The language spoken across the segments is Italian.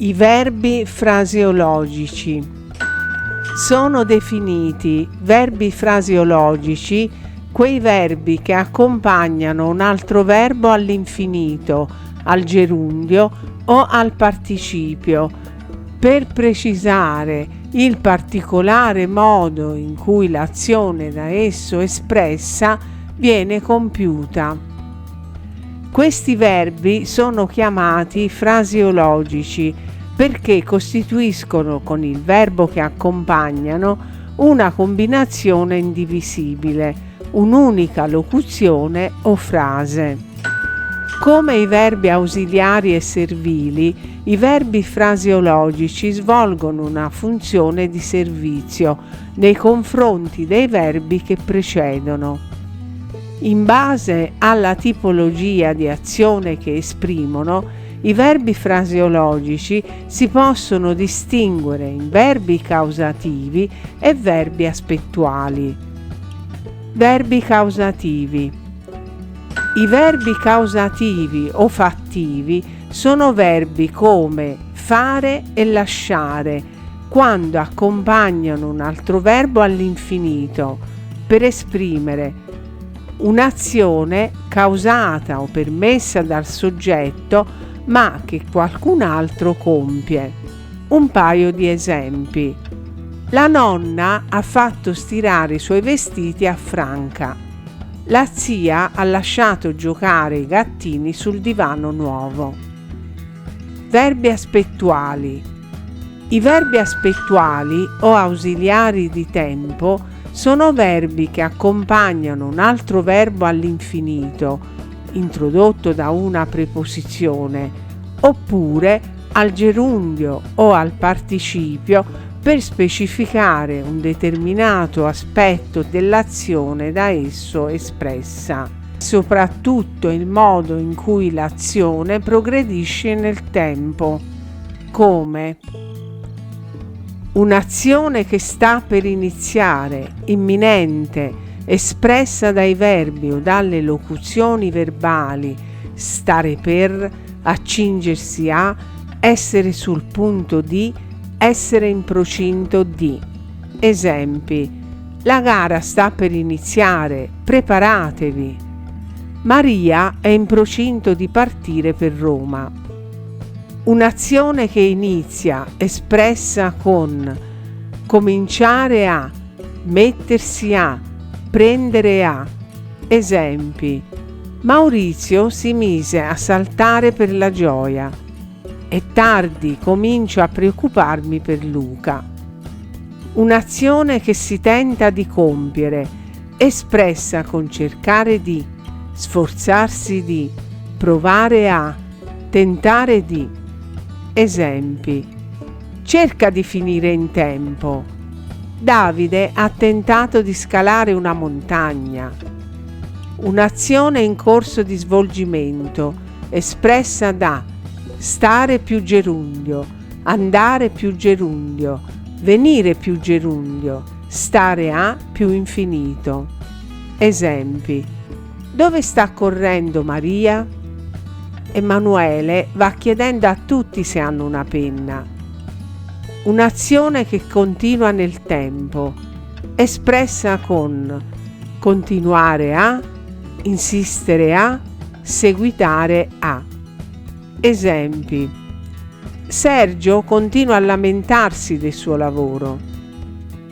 I verbi fraseologici. Sono definiti verbi fraseologici quei verbi che accompagnano un altro verbo all'infinito, al gerundio o al participio, per precisare il particolare modo in cui l'azione da esso espressa viene compiuta. Questi verbi sono chiamati fraseologici perché costituiscono con il verbo che accompagnano una combinazione indivisibile, un'unica locuzione o frase. Come i verbi ausiliari e servili, i verbi fraseologici svolgono una funzione di servizio nei confronti dei verbi che precedono. In base alla tipologia di azione che esprimono, i verbi fraseologici si possono distinguere in verbi causativi e verbi aspettuali. Verbi causativi. I verbi causativi o fattivi sono verbi come fare e lasciare, quando accompagnano un altro verbo all'infinito, per esprimere un'azione causata o permessa dal soggetto, ma che qualcun altro compie. Un paio di esempi. La nonna ha fatto stirare i suoi vestiti a Franca. La zia ha lasciato giocare i gattini sul divano nuovo. Verbi aspettuali. I verbi aspettuali o ausiliari di tempo sono verbi che accompagnano un altro verbo all'infinito, introdotto da una preposizione, oppure al gerundio o al participio per specificare un determinato aspetto dell'azione da esso espressa, soprattutto il modo in cui l'azione progredisce nel tempo, come un'azione che sta per iniziare, imminente, espressa dai verbi o dalle locuzioni verbali stare per, accingersi a, essere sul punto di, essere in procinto di. Esempi: la gara sta per iniziare, preparatevi. Maria è in procinto di partire per Roma. Un'azione che inizia, espressa con cominciare a, mettersi a, prendere a. Esempi: Maurizio si mise a saltare per la gioia. È tardi, comincio a preoccuparmi per Luca. Un'azione che si tenta di compiere, espressa con cercare di, sforzarsi di, provare a, tentare di. Esempi: cerca di finire in tempo. Davide ha tentato di scalare una montagna. Un'azione in corso di svolgimento, espressa da stare più gerundio, andare più gerundio, venire più gerundio, stare a più infinito. Esempi: dove sta correndo Maria? Emanuele va chiedendo a tutti se hanno una penna. Un'azione che continua nel tempo, espressa con continuare a, insistere a, seguitare a. Esempi: Sergio continua a lamentarsi del suo lavoro.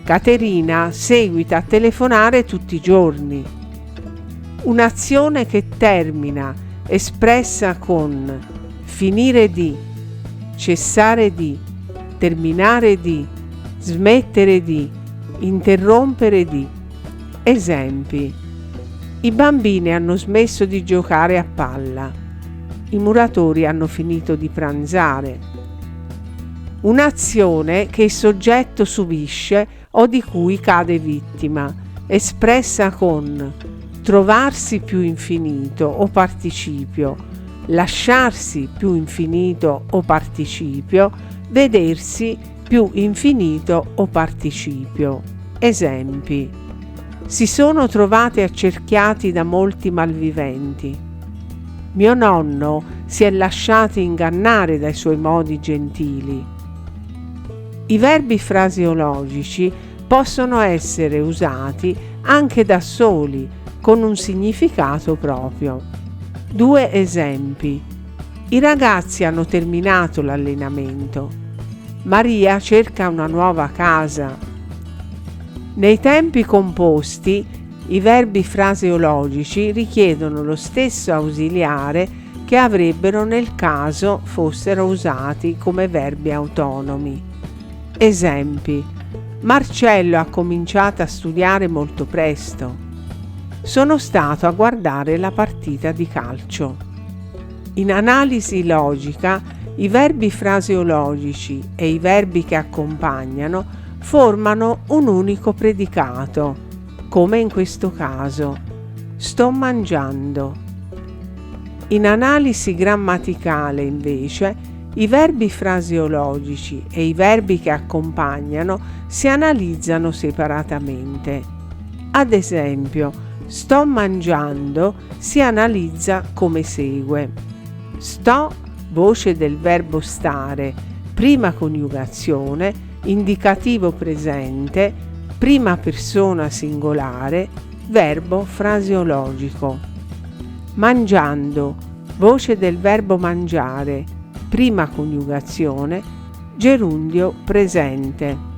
Caterina seguita a telefonare tutti i giorni. Un'azione che termina, espressa con finire di, cessare di, terminare di, smettere di, interrompere di. Esempi: i bambini hanno smesso di giocare a palla. I muratori hanno finito di pranzare. Un'azione che il soggetto subisce o di cui cade vittima, espressa con trovarsi più infinito o participio, lasciarsi più infinito o participio, vedersi più infinito o participio. Esempi: si sono trovati accerchiati da molti malviventi. Mio nonno si è lasciato ingannare dai suoi modi gentili. I verbi fraseologici possono essere usati anche da soli, con un significato proprio. 2 esempi. I ragazzi hanno terminato l'allenamento. Maria cerca una nuova casa. Nei tempi composti, i verbi fraseologici richiedono lo stesso ausiliare che avrebbero nel caso fossero usati come verbi autonomi. Esempi. Marcello ha cominciato a studiare molto presto. Sono stato a guardare la partita di calcio. In analisi logica, i verbi fraseologici e i verbi che accompagnano formano un unico predicato, come in questo caso: sto mangiando. In analisi grammaticale, invece, i verbi fraseologici e i verbi che accompagnano si analizzano separatamente. Ad esempio, sto mangiando si analizza come segue: sto, voce del verbo stare, prima coniugazione, indicativo presente, prima persona singolare, verbo fraseologico. Mangiando, voce del verbo mangiare, prima coniugazione, gerundio presente.